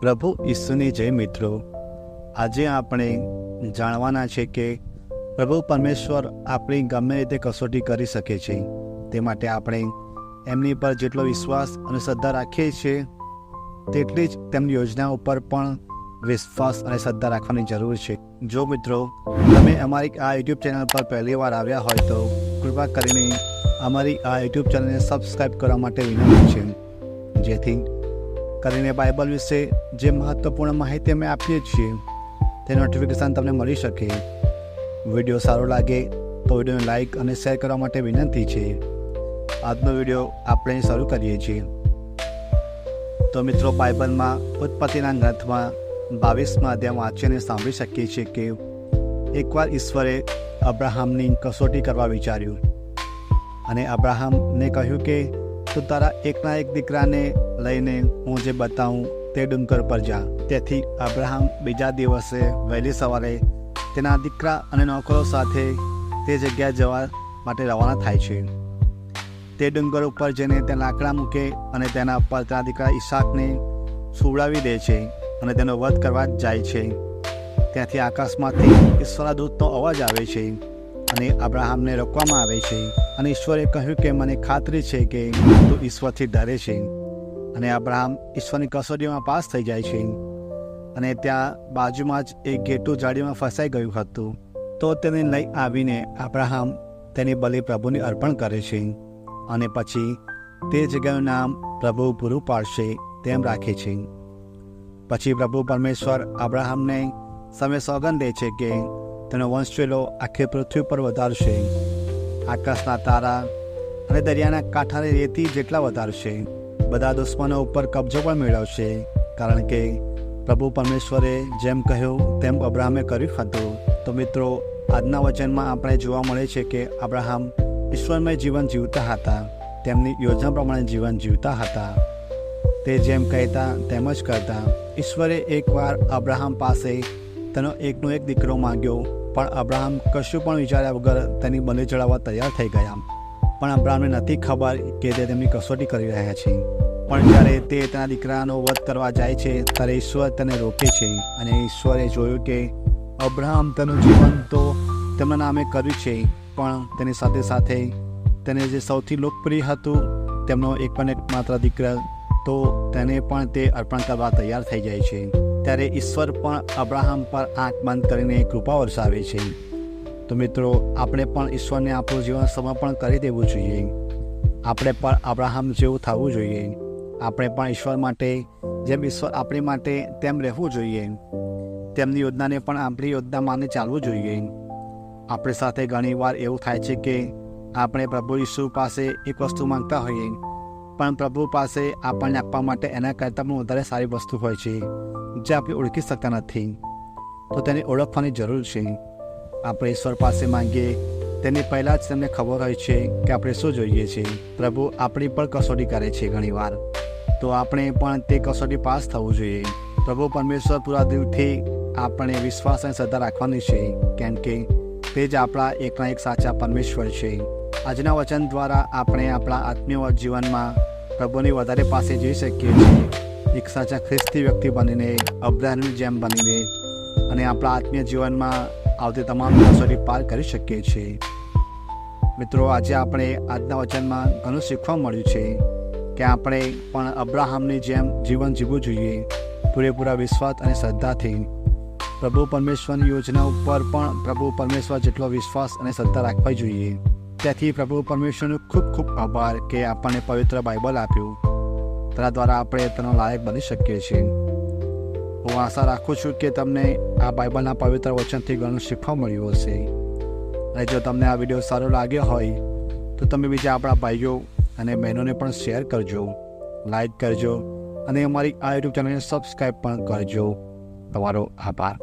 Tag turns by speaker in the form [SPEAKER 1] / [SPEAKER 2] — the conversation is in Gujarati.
[SPEAKER 1] પ્રભુ ઈસુની જય મિત્રો, આજે આપણે જાણવાના છે કે પ્રભુ પરમેશ્વર આપણી ગમે રીતે કસોટી કરી શકે છે. તે માટે આપણે એમની પર જેટલો વિશ્વાસ અને શ્રદ્ધા રાખીએ છીએ તેટલી જ તેમની યોજના ઉપર પણ વિશ્વાસ અને શ્રદ્ધા રાખવાની જરૂર છે. જો મિત્રો તમે અમારી આ યુટ્યુબ ચેનલ પર પહેલી વાર આવ્યા હોય તો કૃપા કરીને અમારી આ યુટ્યુબ ચેનલને સબસ્ક્રાઈબ કરવા માટે વિનંતી છે, જેથી કરીને બાઇબલ વિશે જે મહત્ત્વપૂર્ણ માહિતી અમે આપીએ છીએ તે નોટિફિકેશન તમને મળી શકે. વિડીયો સારો લાગે તો વિડીયોને લાઇક અને શેર કરવા માટે વિનંતી છે. આજનો વિડીયો આપણે શરૂ કરીએ છીએ. તો મિત્રો, બાઇબલમાં ઉત્પત્તિના ગ્રંથમાં 22મા અધ્યાય વાંચીને સાંભળી શકીએ છીએ કે એકવાર ઈશ્વરે અબ્રાહમની કસોટી કરવા વિચાર્યું અને અબ્રાહમને કહ્યું કે તું તારા એકના એક દીકરાને લઈને હું જે બતાવું તે ડુંગર પર જા. તેથી અબ્રાહમ બીજા દિવસે વહેલી સવારે તેના દીકરા અને નોકરો સાથે તે જગ્યાએ જવા માટે રવાના થાય છે. તે ડુંગર ઉપર જઈને ત્યાં લાકડા મૂકે અને તેના ઉપર તેના દીકરા ઈસાકને સુવડાવી દે છે અને તેનો વધ કરવા જાય છે. ત્યાંથી આકાશમાંથી ઈશ્વરના દૂતનો અવાજ આવે છે અને અબ્રાહમને રોકવામાં આવે છે. અને ઈશ્વરે કહ્યું કે મને ખાતરી છે કે તું ઈશ્વરથી ડરે છે. અને અબ્રાહમ ઈશ્વરની કસોટીમાં પાસ થઈ જાય છે. અને ત્યાં બાજુમાં જ એક ઘેટું ઝાડીમાં ફસાઈ ગયું હતું. તો તેને લઈ આવીને અબ્રાહમ તેની બલિ પ્રભુને અર્પણ કરે છે અને પછી તે જગ્યાનું નામ પ્રભુ પૂરું પાડશે તેમ રાખે છે. પછી પ્રભુ પરમેશ્વર અબ્રાહમને સામે સોગંદ દે છે કે તેનો વંશવેલો આખી પૃથ્વી પર વધારશે, આકાશના તારા અને દરિયાના કાંઠાની રેતી જેટલા વધારશે, બધા દુશ્મનો ઉપર કબજો પણ મેળવશે. કારણ કે પ્રભુ પરમેશ્વરે જેમ કહ્યું તેમ અબ્રાહમે કર્યું હતું. તો મિત્રો, આજના વચનમાં આપણે જોવા મળે છે કે અબ્રાહમ ઈશ્વરમય જીવન જીવતા હતા, તેમની યોજના પ્રમાણે જીવન જીવતા હતા. તે જેમ કહેતા તેમ જ કરતા. ઈશ્વરે એકવાર અબ્રાહમ પાસે તેનો એકનો એક દીકરો માંગ્યો, પણ અબ્રાહમ કશું પણ વિચાર્યા વગર તેની બલિ ચડાવવા તૈયાર થઈ ગયા. પણ અબ્રાહમને નથી ખબર કે તે તેમની કસોટી કરી રહ્યા છે. પણ જ્યારે તે તેના દીકરાનો વધ કરવા જાય છે ત્યારે ઈશ્વર તેને રોકે છે. અને ઈશ્વરે જોયું કે અબ્રાહમ તેનું જીવન તો તેમના નામે કર્યું છે, પણ તેની સાથે સાથે તેને જે સૌથી લોકપ્રિય હતું તેમનો એક પણ એક માત્ર દીકરા, તો તેને પણ તે અર્પણ કરવા તૈયાર થઈ જાય છે. ત્યારે ઈશ્વર પણ અબ્રાહમ પર આંખ બંધ કરીને કૃપા વરસાવે છે. તો મિત્રો, આપણે પણ ઈશ્વરને આપણું જીવન સમર્પણ કરી દેવું જોઈએ. આપણે પણ અબ્રાહમ જેવું થવું જોઈએ. આપણે પણ ઈશ્વર માટે જેમ ઈશ્વર આપણી માટે તેમ રહેવું જોઈએ. તેમની યોજનાને પણ આપણી યોજના માને ચાલવું જોઈએ. આપણી સાથે ઘણીવાર એવું થાય છે કે આપણે પ્રભુ ઈસુ પાસે એક વસ્તુ માંગતા હોઈએ, પણ પ્રભુ પાસે આપણને આપવા માટે એના કરતાં પણ વધારે સારી વસ્તુ હોય છે જે આપણે ઓળખી શકતા નથી. તો તેને ઓળખવાની જરૂર છે. આપણે ઈશ્વર પાસે માંગીએ તેની પહેલાં જ તેમને ખબર હોય છે કે આપણે શું જોઈએ છે. પ્રભુ આપણી પણ કસોટી કરે છે ઘણીવાર, તો આપણે પણ તે કસોટી પાસ થવું જોઈએ. પ્રભુ પરમેશ્વર પૂરા દિલથી આપણે વિશ્વાસ અને શ્રદ્ધા રાખવાની છે, કેમ કે તે જ આપણા એકના એક સાચા પરમેશ્વર છે. આજના વચન દ્વારા આપણે આપણા આત્મીય જીવનમાં પ્રભુની વધારે પાસે જઈ શકીએ છીએ, એક સાચા ખ્રિસ્તી વ્યક્તિ બનીને, અબ્રાહમની જેમ બનીને, અને આપણા આત્મીય જીવનમાં આવતી તમામ કસોટી પાર કરી શકીએ છીએ. મિત્રો, આજે આપણે આજના વચનમાં ઘણું શીખવા મળ્યું છે કે આપણે પણ અબ્રાહમની જેમ જીવન જીવવું જોઈએ, પૂરેપૂરા વિશ્વાસ અને શ્રદ્ધાથી. પ્રભુ પરમેશ્વરની યોજના ઉપર પણ પ્રભુ પરમેશ્વર જેટલો વિશ્વાસ અને શ્રદ્ધા રાખવા જોઈએ. તેથી પ્રભુ પરમેશ્વરનો ખૂબ ખૂબ આભાર કે આપણને પવિત્ર બાઇબલ આપ્યું. તેના દ્વારા આપણે તેનો લાયક બની શકીએ છીએ. હું આશા રાખું છું કે તમને આ બાઇબલના પવિત્ર વચનથી ઘણું શીખવા મળ્યું હશે. અને જો તમને આ વિડીયો સારો લાગ્યો હોય તો તમે બીજા આપણા ભાઈઓ અને બહેનોને પણ શેર કરજો, લાઈક કરજો અને અમારી આ યુટ્યુબ ચેનલને સબસ્ક્રાઈબ પણ કરજો. તમારો આભાર.